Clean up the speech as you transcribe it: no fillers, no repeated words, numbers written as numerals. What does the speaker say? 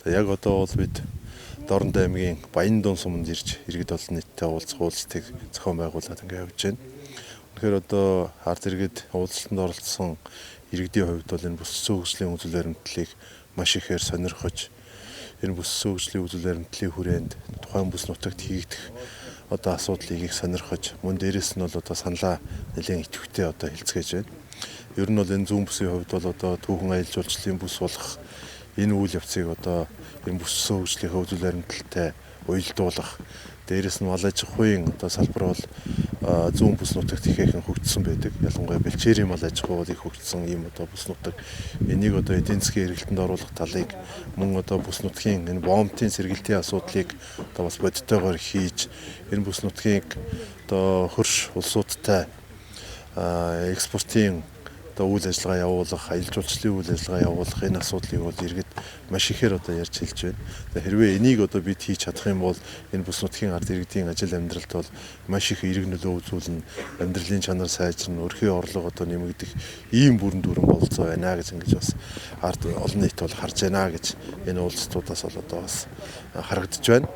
Яг одоо бол бид Дорнод аймгийн Баяндун суманд ирж иргэд олон нийттэй уулзалтыг зохион байгуулад ингээд явж байна. Тэгэхээр одоо ард иргэд уулзалтанд оролцсон иргэдийн хувьд бол энэ бүссэн хөгжлийн үзэл баримтлалыг маш ихээр сонирхож, энэ бүссэн хөгжлийн үзэл баримтлалын хүрээнд тухайн бүс нутагт хийгдэх одоо асуудлыг их сонирхож, мөн дээрэс нь бол одоо саналаа нэлээд идэвхтэй одоо хэлцгээж байна. Ер нь бол энэ зүүн бүсийн хувьд бол одоо түүхэн аялал жуулчлалын бүс болох энэ үйл явцыг одоо энэ бүссэн хөгжлийн үзэл баримтлалтай уялдуулах, дээрэс нь мал аж ахуйн одоо салбар бол зүүн бүс нутагт ихээхэн хөгжсөн байдаг. Ялангуяа бэлчээрийн мал аж ахуй бол их хөгжсөн ийм одоо бүс нутаг. Энийг одоо эдийн засгийн эргэлтэнд оруулах талыг мөн одоо бүс нутгийн энэ боомтын сэргэлтийн асуудлыг одоо бас бодиттойгоор хийж энэ бүс нутгийг одоо хөрш улсуудтай экспортын одоо үйл ажиллагаа явуулах, аялал жуулчлалын үйл ажиллагаа явуулах энэ асуудлыг бол иргэд маш ихээр одоо ярьж хэлж байна. Хэрвээ энийг одоо бид хийж чадах юм бол энэ бүс нутгийн ард иргэдийн ажил амьдралд бол маш их эерэг нөлөө үзүүлнэ. Амьдралын чанар сайжирна, өрхийн орлого одоо нэмэгдэх ийм бүрэн дүрэн болцоо байна гэж ингэж бас ард олон нийт бол харж байна гэж энэ уулзалтуудаас бол одоо бас харагдаж байна.